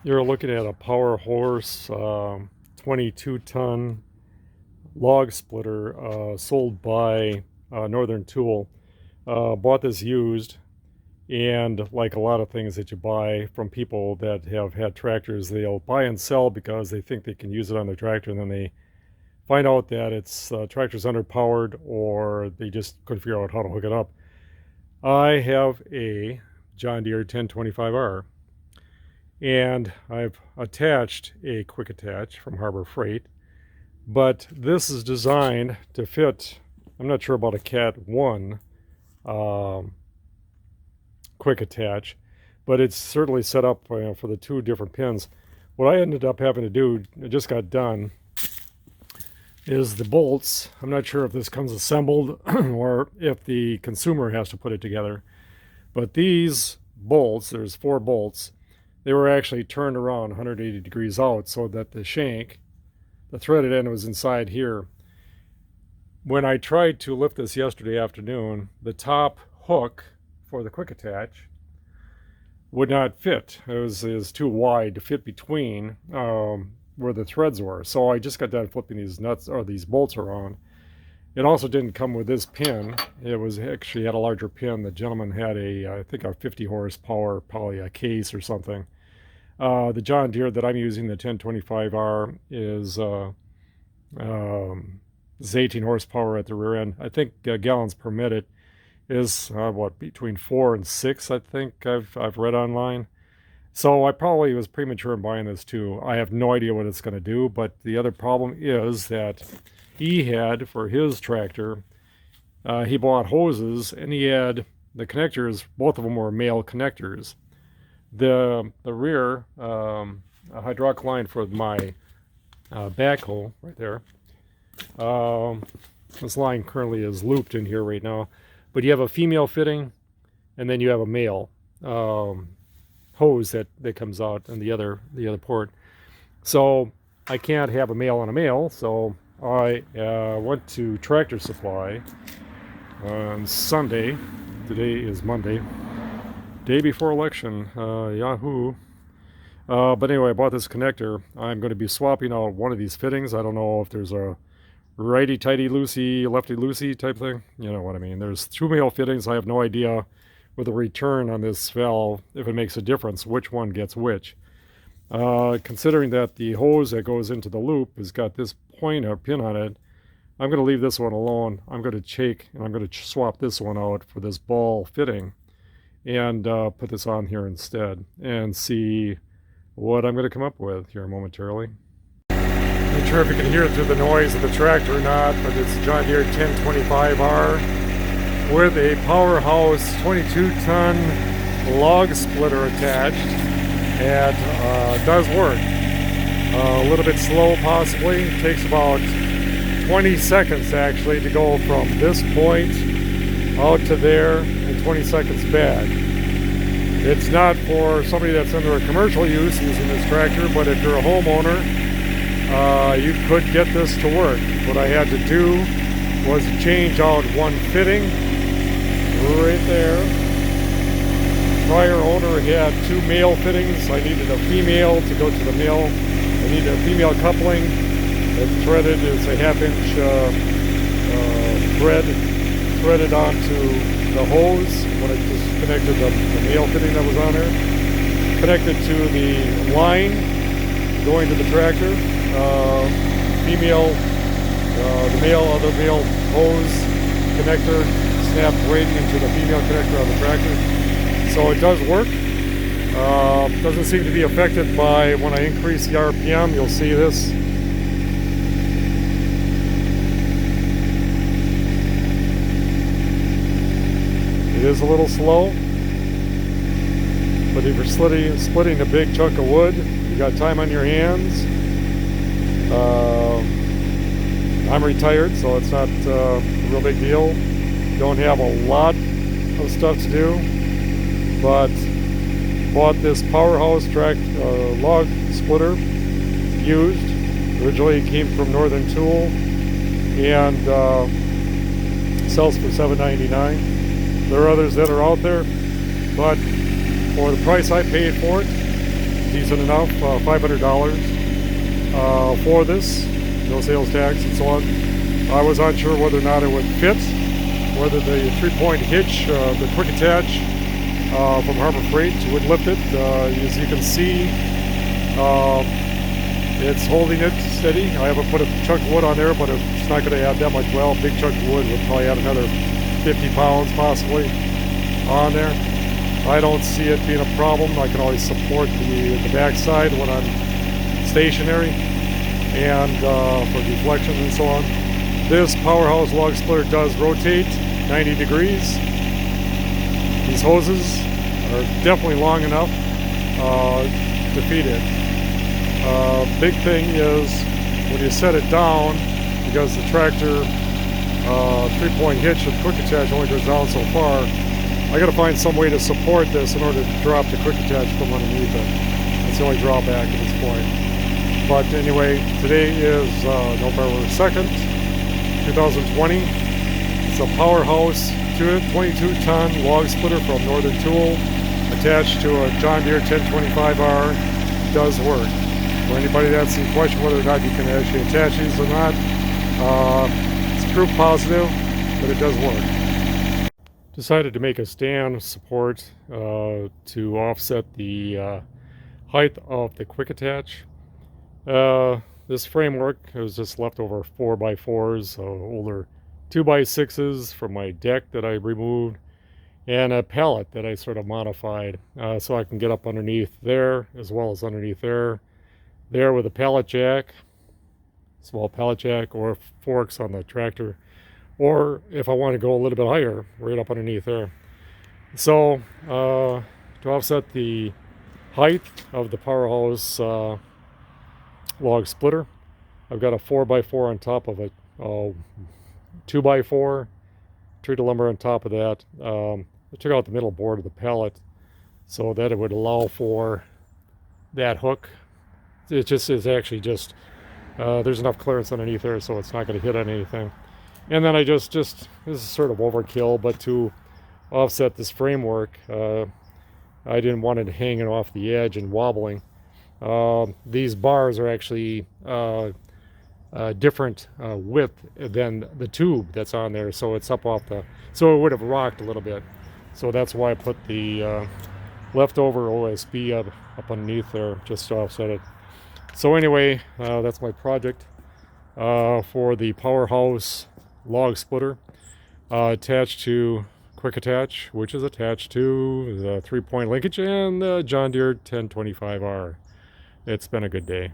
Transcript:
You're looking at a PwrHorse 22-ton log splitter sold by Northern Tool. Bought this used, and like a lot of things that you buy from people that have had tractors, they'll buy and sell because they think they can use it on their tractor, and then they find out that it's tractor's underpowered, or they just couldn't figure out how to hook it up. I have a John Deere 1025R. And I've attached a quick attach from Harbor Freight, but this is designed to fit, I'm not sure about a Cat 1 quick attach, but it's certainly set up for the two different pins. What I ended up having to do, it just got done, is the bolts. I'm not sure if this comes assembled or if the consumer has to put it together, but these bolts, there's 4 bolts, they were actually turned around 180 degrees out so that the shank, the threaded end, was inside here. When I tried to lift this yesterday afternoon, the top hook for the quick attach would not fit. It was too wide to fit between where the threads were. So I just got done flipping these nuts, or these bolts, around. It also didn't come with this pin. It was actually had a larger pin. The gentleman had I think a 50 horsepower, probably a case or something. The John Deere that I'm using, the 1025R, is 18 horsepower at the rear end. I think gallons per minute is between 4 and 6. I think I've read online. So I probably was premature in buying this too. I have no idea what it's going to do, but the other problem is that he had, for his tractor, he bought hoses, and he had the connectors. Both of them were male connectors. The rear hydraulic line for my backhoe right there. This line currently is looped in here right now, but you have a female fitting, and then you have a male hose that comes out in the other port. So I can't have a male and a male, so I went to Tractor Supply on Sunday. Today is Monday, day before election. Yahoo. But anyway, I bought this connector. I'm going to be swapping out one of these fittings. I don't know if there's a righty-tighty loosey, lefty-loosey type thing. You know what I mean. There's 2 male fittings. I have no idea with the return on this valve, if it makes a difference, which one gets which. Considering that the hose that goes into the loop has got this pin on it, I'm going to leave this one alone. I'm going to take, and I'm going to swap this one out for this ball fitting, and put this on here instead, and see what I'm going to come up with here momentarily. Not sure if you can hear it through the noise of the tractor or not, but it's a John Deere 1025R with a PwrHorse 22-ton log splitter attached, and does work. A little bit slow possibly. It takes about 20 seconds actually to go from this point out to there, and 20 seconds back. It's not for somebody that's under a commercial use using this tractor, but if you're a homeowner, you could get this to work. What I had to do was change out one fitting right there. Prior owner had 2 male fittings. I needed a female to go to the male. I needed a female coupling. It threaded is a 1/2-inch thread threaded onto the hose when I just connected the male fitting that was on there. Connected to the line going to the tractor. The other male hose connector snapped right into the female connector on the tractor. So it does work. Doesn't seem to be affected by when I increase the RPM. You'll see this. It is a little slow, but if you're splitting a big chunk of wood, you got time on your hands. I'm retired, so it's not a real big deal. Don't have a lot of stuff to do, but bought this PwrHorse log splitter used. Originally it came from Northern Tool, and sells for $7.99. There are others that are out there, but for the price I paid for it, decent enough, $500 for this, no sales tax and so on. I was unsure whether or not it would fit, whether the 3-point hitch, the quick attach from Harbor Freight would lift it. As you can see, it's holding it steady. I haven't put a chunk of wood on there, but it's not going to add that much. Well, a big chunk of wood would probably add another 50 pounds possibly on there. I don't see it being a problem. I can always support the backside when I'm stationary and for deflection and so on. This PwrHorse log splitter does rotate 90 degrees. These hoses are definitely long enough to feed it. Big thing is when you set it down, because the tractor 3-point hitch and quick attach only goes down so far, I got to find some way to support this in order to drop the quick attach from underneath it. That's the only drawback at this point. But anyway, today is November 2nd, 2020. It's a PwrHorse 22-ton log splitter from Northern Tool attached to a John Deere 1025R. It does work. For anybody that's in question whether or not you can actually attach these or not, it's proof positive, but it does work. Decided to make a stand support to offset the height of the quick attach. This framework was just leftover 4x4s, older 2x6s from my deck that I removed, and a pallet that I sort of modified so I can get up underneath there as well as underneath there with a pallet jack, small pallet jack, or forks on the tractor, or if I want to go a little bit higher, right up underneath there. So to offset the height of the PwrHorse log splitter, I've got a 4x4 on top of it, 2x4 treated lumber on top of that. I took out the middle board of the pallet so that it would allow for that hook. It just is actually just there's enough clearance underneath there, so it's not going to hit on anything. And then I just this is sort of overkill, but to offset this framework, I didn't want it hanging off the edge and wobbling. These bars are actually different width than the tube that's on there, so it's up off the, so it would have rocked a little bit. So that's why I put the leftover OSB up underneath there just to offset it. So anyway, that's my project for the PwrHorse log splitter attached to quick attach, which is attached to the 3-point linkage and the John Deere 1025R. It's been a good day.